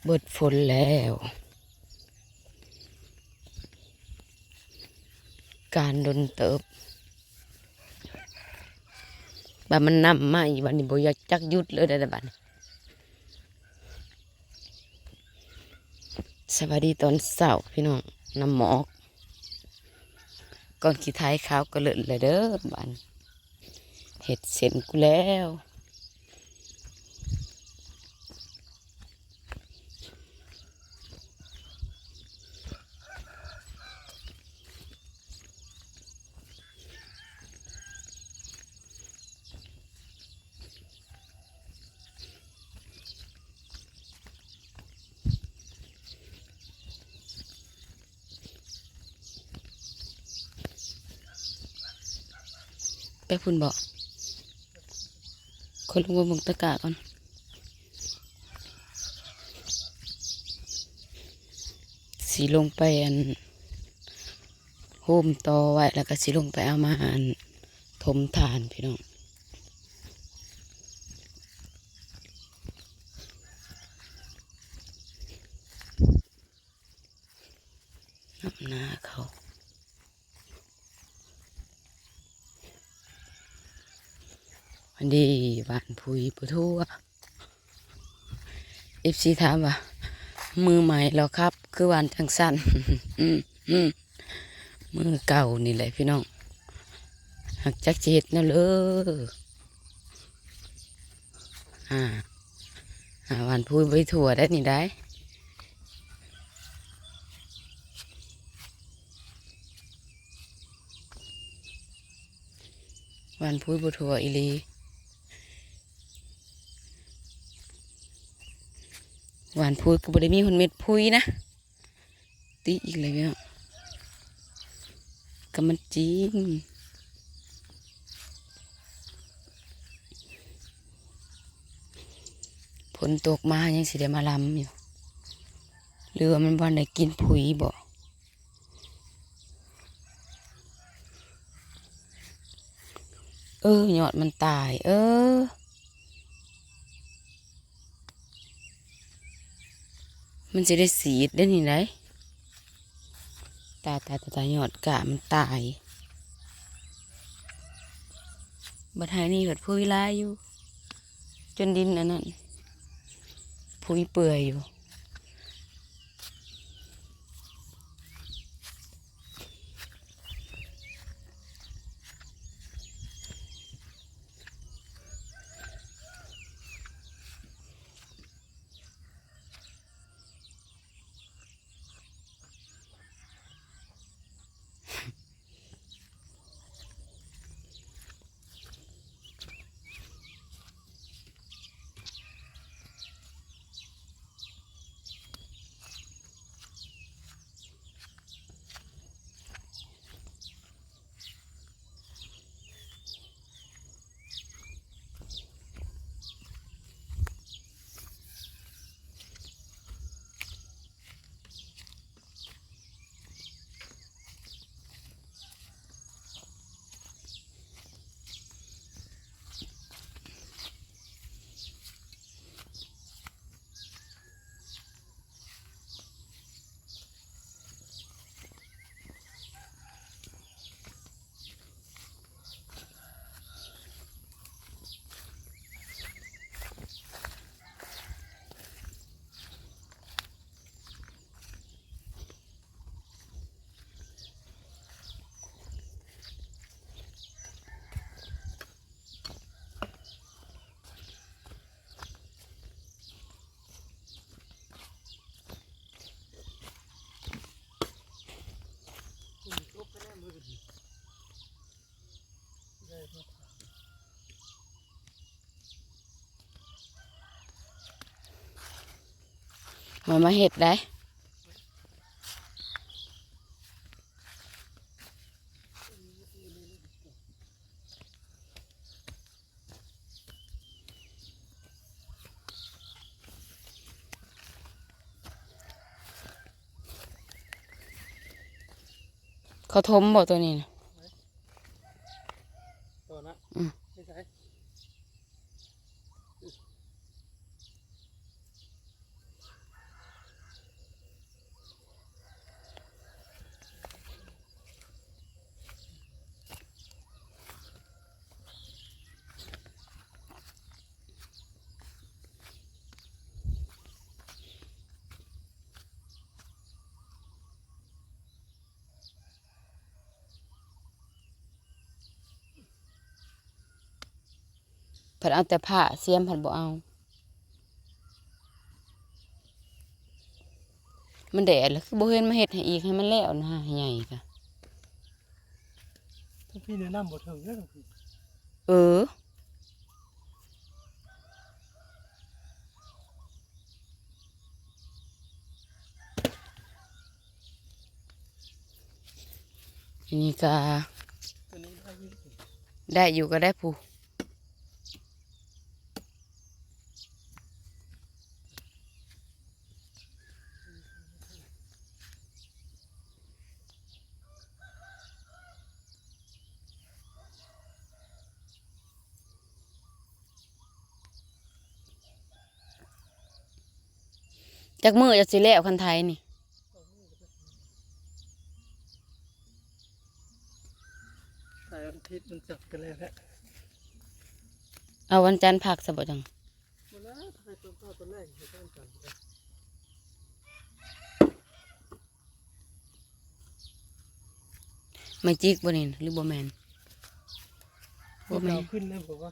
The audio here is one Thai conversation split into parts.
เบิดฝนแล้วการดนเติบบัดมันนำมาอีกบัดนี้บ่อยากจักหยุดเลยแต่บัดนี้สวัสดีตอนเช้าพี่น้องน้ำหมอกก่อนขี้ท้ายขาวก็เลิศเลยเด้อบัดเห็ดเสร็จกูแล้วไปพุ่นบอกคนลงมาเบิ่งตะกร้าก่อนสีลงไปโฮมต่อไว้แล้วก็สีลงไปเอามาถมฐานพี่น้องน้ำหน้าเขาอันดีบ้านพุยปุทั่วFC ถามว่ามือใหม่แล้วครับคือหวานจังสั้น มือเก่านี่แหละพี่น้องหักจักเจ็ดนั่นเลยหวานพุยไปถั่วได้นี่ได้หวานพุยไปถั่วอีลีหวานพุยก็บ่ได้มีคนเม็ดพุยนะตีอีกเลยพี่น้องก็มันจริงฝนตกมายังสิได้มาลำอยู่หรือว่ามันวันได้กินผุยบ่ยอดมันตายมันจะได้สีดได้นี่ไหนตายยอดกะมันตายบัดหายนี่บัดพุยลายอยู่จนดินอันนั้นพุยเปื่อยอยู่มาเห็ดได้เขาทมบ่ตัวนี้นะตัวนะไม่ใช่ ผัดเอาแต่ผ้าเสียมผัดบ่เอามันแดดแล้วคือบ่เห็นมาเฮ็ดให้อีกให้มันแล้วนะใหญ่กะ ถ้าพี่แนะนำบ่ถึงเด้อทั้งพี่ เอออันนี้ก็ ตัวนี้ได้ยิ่ง ได้อยู่ก็ได้ผู้จักมือจะสิแล้วคันไทยนี่ สายอาทิตย์มันจับกันแล้วแหละ เอาวันจันทร์พักซะบ่จัง มาแล้วทำไมต้นข้าวต้นแรกให้ต้นจันทร์กัน ไม่จิกบ่นี่หรือบ่แม่น บ่แม่นขึ้นแล้วบอกว่า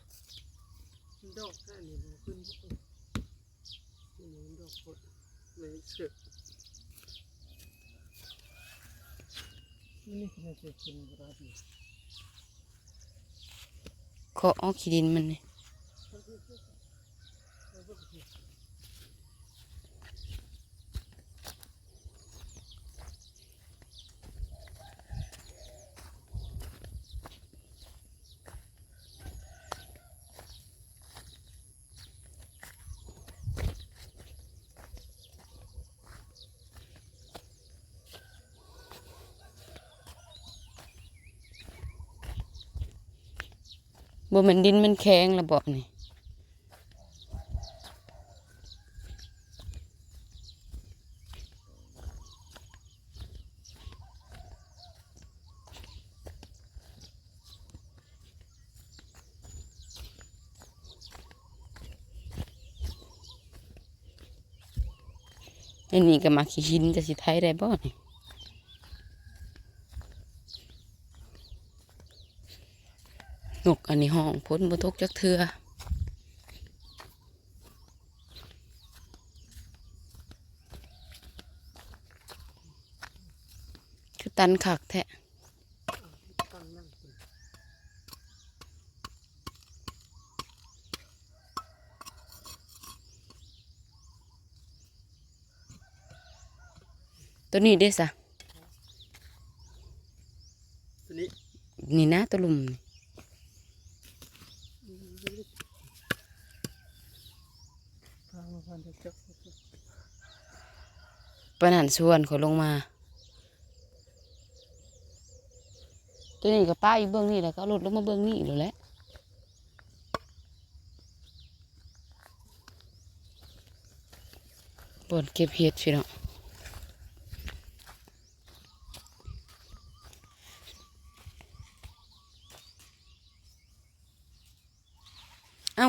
ดอกแค่นี้มันขึ้นนี่ดอกพดเลยเสือกนี่คือจะขึ้นบ่ได้ดี เคาะเอาขี้ดินมันนี่บ่แม่นดินมันแข็งแล้วบ่นี่อันนี้ก็มาขี้หินจะสิไทยได้บ่นี่นกอันนี้ห้องพ้นบ่ตกจักเทื่อคือตันคักแท้ ตั้งนั่งขึ้น ตัวนี้เด้ซะ ตัวนี้ นี่นะตัวลุมนี่ ทางมาพันจะจับ ปานนั้นส่วนเขาลงมาตัวนี้ก็ป้าอยู่เบื้องนี่แล้วก็เอารถลงมาเบื้องนี่แล้วแหละบ่นเก็บเห็ดพี่น้องเอ้า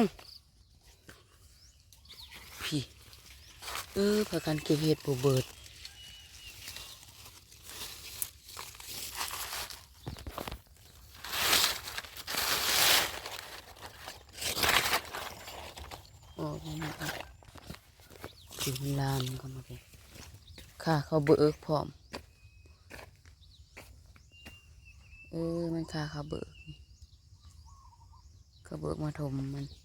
พี่พากันเก็บเห็ดบ่เบิดโอ้ยถึงลามก็มาเป็นค่าเขาเบิกพร้อมมันค่าเขาเบิกนี่เขาเบิกมาถมมันไม่ได้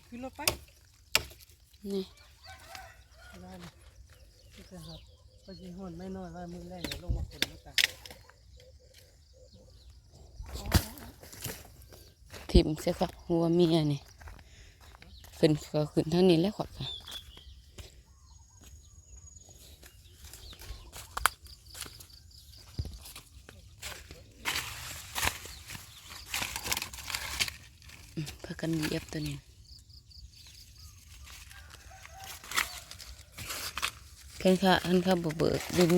ขึ้นรถไป นี่ ได้เลยที่จะหับไปยิงหอนไม่น้อยว่ามือแรกเดี๋ยวลงมาฝนมาตาก ทิมเสียกับหัวเมียนี่ ขึ้นก็ขึ้นทั้งนี้แล้วขอดค่ะพากันเหยียบตัวนี้ขันค่ะบ่เบิกดิน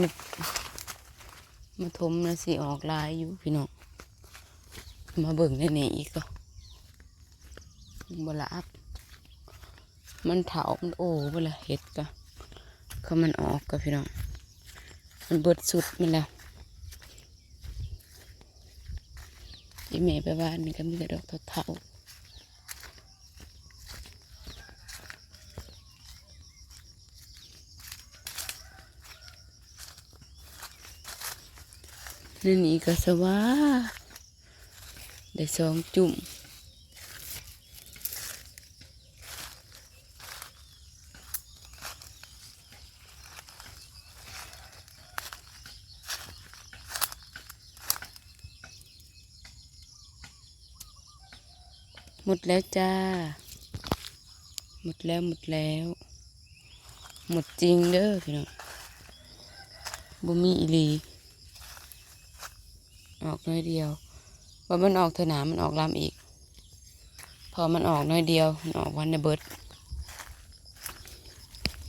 มาถมนะสิออกลายอยู่พี่น้องมาเบิ่งในนี้อีกก็บ่ละอับมันเถามันโอ้เวลาเห็ดก็เขามันออกก็พี่น้องมันเบิดสุดมันแล้วอีเมย์ไปบ้านนี่ก็มีแต่ดอกเถานี่ก็สว่าได้2 จุ่มหมดแล้วจ้าหมดแล้วหมดจริงเด้อพี่น้องบ่มีอีหลีออกน้อยเดียวว่ามันออกเถอะหนามันออกลำอีกพอมันออกน้อยเดียวมันออกวันในเบิด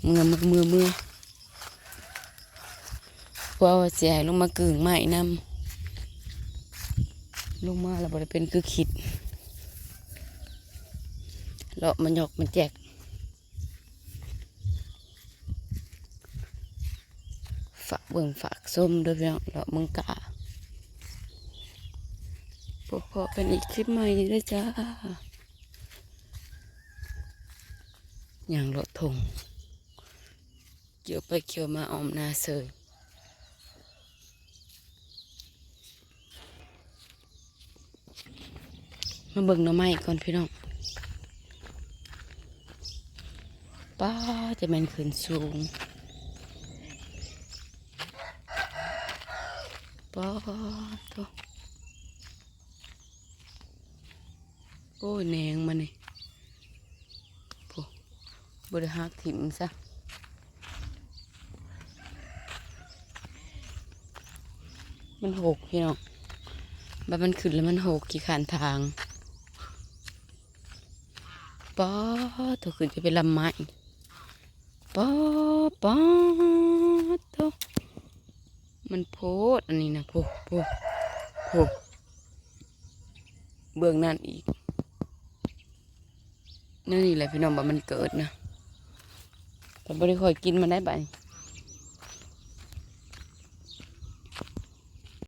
เมื่อเพราะว่าเสียให้ลงมากึ่งไม้น้ำลงมาแล้วบ่ได้เป็นคือขิดเลาะมันหยอกมันแจกฝากเบิ่งฝากส้มด้วยพี่น้องเลาะมึงกะพอเป็นอีกคลิปใหม่นี้ด้วยจ้าอย่างรถถงเกี่ยวไปเกี่ยวมาออมนาเสยมาเบิ่งหน่อไม้ก่อนพี่น้องป้าจะแม่นขึ้นสูงป้าตัวโอ้ยแหนงมานี่โอ้บริหักถิ่มซะมันหกพี่น้องแบบมันขึ้นแล้วมันหกกี่ขานทางป้าตัวขึ้นจะเป็นลำไม้ป้าตัวมันโพดอันนี้นะโพเบื้องนั่นอีกนั่นนี่แหละพี่น้องบอกมันเกิดนะแต่ไม่ได้ค่อยกินมันได้ไป